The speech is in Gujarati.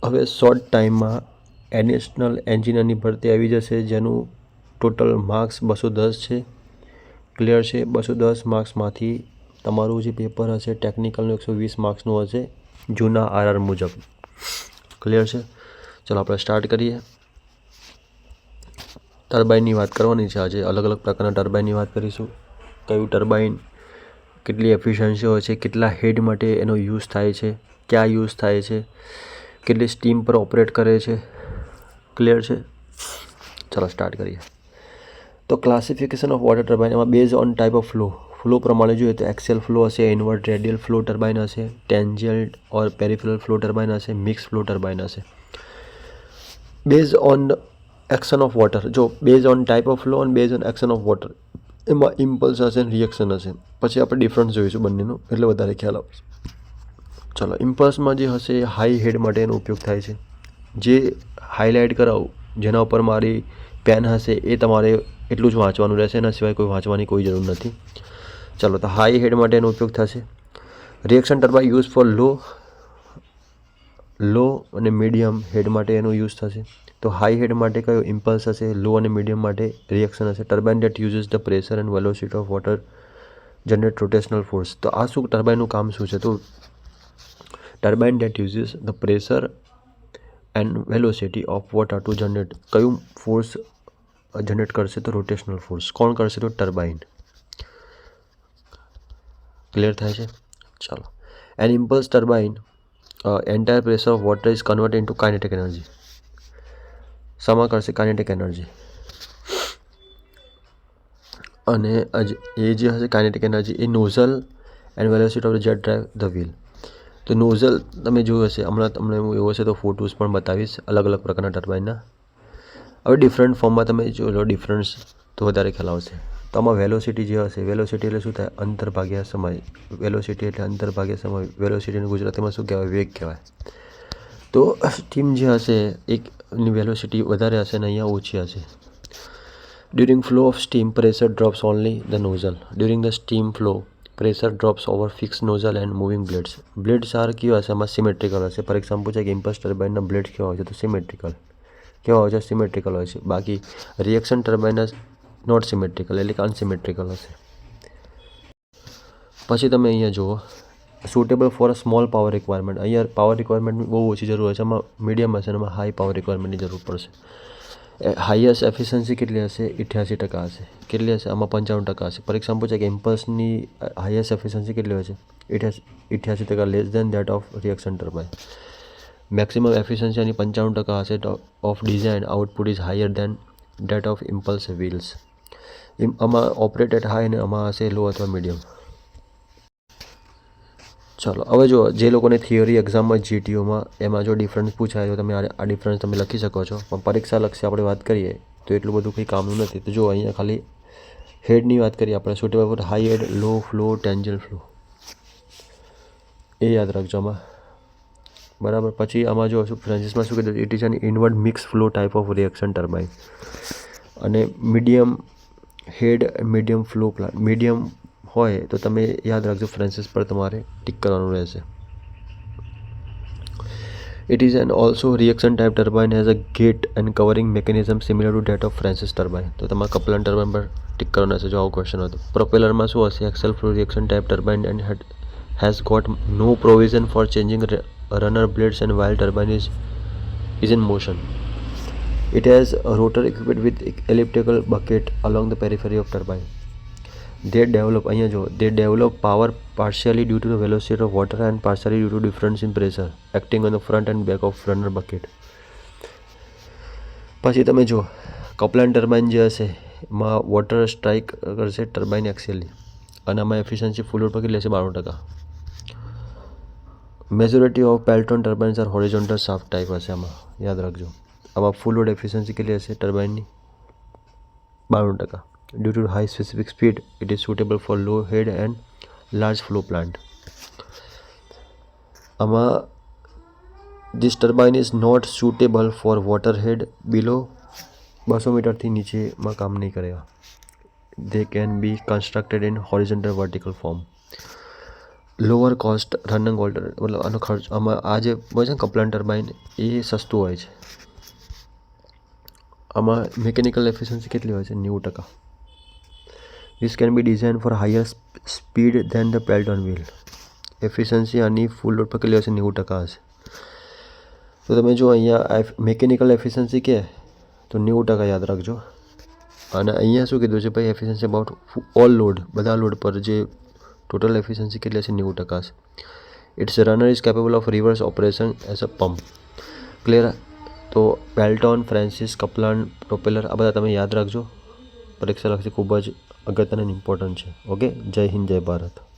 હવે શોર્ટ ટાઈમમાં એડિશનલ એન્જિનિયરની ભરતી આવી જશે, જેનું ટોટલ માર્ક્સ 210 છે. ક્લિયર છે? 210 માર્ક્સમાંથી તમારું જે પેપર હશે ટેકનિકલનું 120 માર્ક્સનું હશે જૂના આરઆર મુજબ. ક્લિયર છે? ચલો આપણે સ્ટાર્ટ કરીએ. ટર્બાઇનની વાત કરવાની છે આજે. અલગ અલગ પ્રકારના ટર્બાઇનની વાત કરીશું. કયું ટર્બાઇન કેટલી એફિશિયન્સી હોય છે, કેટલા હેડ માટે એનો યુઝ થાય છે, ક્યાં યુઝ થાય છે, કેટલી સ્ટીમ પર ઓપરેટ કરે છે. ક્લિયર છે? ચાલો સ્ટાર્ટ કરીએ. તો ક્લાસિફિકેશન ઓફ વોટર ટર્બાઇન, એમાં base on type of flow પ્રમાણે જોઈએ તો એક્સેલ ફ્લો હશે, ઇનવર્ટ રેડિયલ ફ્લો ટર્બાઇન હશે, tangential or peripheral flow turbine હશે, મિક્સ ફ્લો ટર્બાઇન હશે. Base on action of water, જો base on type of flow અને base on action of water, એમાં ઇમ્પલ્સ હશે અને રિએક્શન હશે. પછી આપણે ડિફરન્સ જોઈશું બંનેનું, એટલે વધારે ખ્યાલ આવશે. ચલો, ઇમ્પલ્સમાં જે હશે એ હાઈ હેડ માટે એનો ઉપયોગ થાય છે. જે હાઇલાઇટ કરાવું, જેના ઉપર મારી પેન હશે એ તમારે એટલું જ વાંચવાનું રહેશે, એના સિવાય કોઈ વાંચવાની કોઈ જરૂર નથી. ચાલો, તો હાઈ હેડ માટે એનો ઉપયોગ થશે. રિએક્શન ટર્બાઇન યુઝ ફોર લો અને મીડિયમ હેડ માટે એનો યુઝ થશે. તો હાઈ હેડ માટે કયો ઇમ્પલ્સ હશે, લો અને મીડિયમ માટે રિએક્શન હશે. Turbine date uses the pressure and velocity of water generate rotational force. તો આ શું ટર્બાઇનનું કામ શું છે? તો turbine date uses the pressure and velocity of water to generate, કયું ફોર્સ જનરેટ કરશે? તો રોટેશનલ ફોર્સ. કોણ કરશે? તો ટર્બાઇન. ક્લિયર થાય છે? ચાલો. In impulse turbine entire pressure of water is convert into kinetic energy. શામાં કરશે? Kinetic energy. અને એ જે હશે કાઇનેટિક એનર્જી, એ nozzle and velocity of the jet drive the wheel. તો નોઝલ તમે જોયું હશે, હમણાં તમને એવું હશે તો ફોટોસ પણ બતાવીશ અલગ અલગ પ્રકારના ટર્બાઇનના. હવે ડિફરન્ટ ફોર્મમાં તમે જોઈ લો ડિફરન્સ, તો વધારે ખ્યાલ આવશે. તો આમાં વેલોસિટી જે હશે, વેલોસિટી એટલે શું થાય? અંતર ભાગ્યા સમય. વેલોસિટી એટલે અંતર ભાગ્યા સમય. વેલોસિટીને ગુજરાતીમાં શું કહેવાય? વેગ કહેવાય. તો સ્ટીમ જે હશે એકની વેલોસિટી વધારે હશે અને અહીંયા ઓછી હશે. During flow of steam pressure drops only the nozzle. During the steam flow pressure drops over fix nozzle and moving blades. Blades are કેવા હશે? આમાં સિમેટ્રિકલ હશે. ફોર એક્ઝામ્પલ પૂછે કે ઇમ્પલ્સ ટર્બાઇનના બ્લેડ્સ કેવા હોય છે? તો સિમેટ્રિકલ. કેવા હોય છે? સિમેટ્રિકલ હોય છે. બાકી રિએક્શન ટર્બાઇનના નોટ સિમેટ્રિકલ, એટલે કે અનસિમેટ્રિકલ હશે. પછી તમે અહીંયા જુઓ, suitable for a small power requirement. અહીંયા પાવર રિક્વાયરમેન્ટની બહુ ઓછી જરૂર હોય છે, આમાં મીડિયમ હશે અને આમાં હાઈ પાવર રિક્વાયરમેન્ટની જરૂર પડશે. હાઈએસ્ટ એફિશિયન્સી કેટલી હશે? 88% હશે. કેટલી હશે? આમાં 95% હશે. ફોર એક્ઝામ્પલ પૂછે કે ઇમ્પલ્સની હાઈએસ્ટ એફિશિયન્સી કેટલી હોય છે? 88%, less than that of reaction turbine. Maximum efficiency આની 95% હશે. Of design output is higher than that of impulse wheels. આમાં ઓપરેટ એટ હાઈ અને આમાં હશે લો અથવા મીડિયમ. ચાલો, હવે જો જે લોકોને થિયરી એક્ઝામમાં જીટીઓમાં એમાં જો ડિફરન્સ પૂછાય તો તમે આ ડિફરન્સ તમે લખી શકો છો, પણ પરીક્ષા લક્ષી આપણે વાત કરીએ તો એટલું બધું કંઈ કામનું નથી. તો જો અહીંયા ખાલી હેડની વાત કરીએ આપણે, suitable for high head, low flow, tangential flow, એ યાદ રાખજો આમાં. બરાબર. પછી આમાં જો શું ફ્રેન્ચિસમાં શું કીધું? It is N invert mix flow type of reaction turbine. અને મીડિયમ હેડ, મીડિયમ ફ્લો પ્લાન્ટ. મીડિયમ હોય તો તમે યાદ રાખજો ફ્રેન્સિસ પર તમારે ટિક કરવાનું રહેશે. It is an also reaction type turbine has a gate and covering mechanism similar to that of Francis turbine. તો તમારે કપલન ટર્બાઇન પર ટિક કરવાનું રહેશે જો આવો ક્વેશ્ચન હતો. પ્રોપેલરમાં શું હશે? Axial flow reaction type turbine and has got no provision for changing runner blades and while turbine is in motion. It has a rotor equipped with elliptical bucket along the periphery of turbine. They develop, અહીંયા જો, they develop power partially due to the velocity of water and partially due to difference in pressure acting on the front and back of runner bucket. પછી તમે જો કપલાન ટર્બાઇન જે હશે એમાં વોટર સ્ટ્રાઇક કરશે ટર્બાઇન એક્સેલની, અને આમાં એફિશિયન્સી ફૂલ લોડ પર કેટલી હશે? 92%. Majority of Pelton turbines are horizontal shaft type હશે. આમાં યાદ રાખજો. આમાં ફૂલ લોડ એફિશિયન્સી કેટલી હશે ટર્બાઇનની? 92%. Due to high specific speed, it is suitable for low head and large flow plant. આમાં this turbine is not suitable for water head below 200 મીટરથી નીચેમાં કામ નહીં કરેगा. They can be constructed in horizontal vertical form. Lower cost running alter, મતલબ આનો ખર્ચ આમાં આ જે હોય છે ને કપલાન ટર્બાઇન એ સસ્તું હોય છે. આમાં મિકેનિકલ એફિશિયન્સી કેટલી હોય છે? 90%. This can be designed for higher speed than the Pelton wheel. Efficiency આની ફૂલ લોડ પર કેટલી હશે? 90% હશે. તો તમે જો અહીંયા મિકેનિકલ એફિશિયન્સી કે તો 90% યાદ રાખજો. અને અહીંયા શું કીધું છે ભાઈ? એફિશિયન્સી અબાઉટ ઓલ લોડ, બધા લોડ પર જે ટોટલ એફિશિયન્સી કેટલી હશે? 90% હશે. It's runner is capable of reverse operation as a pump. Clear? તો પેલ્ટોન, ફ્રાન્સિસ, કપલાન, પ્રોપેલર આ બધા તમે યાદ રાખજો. પરીક્ષા લક્ષી ખૂબ જ અગત્યના ઇમ્પોર્ટન્ટ છે. ઓકે, જય હિન્દ, જય ભારત.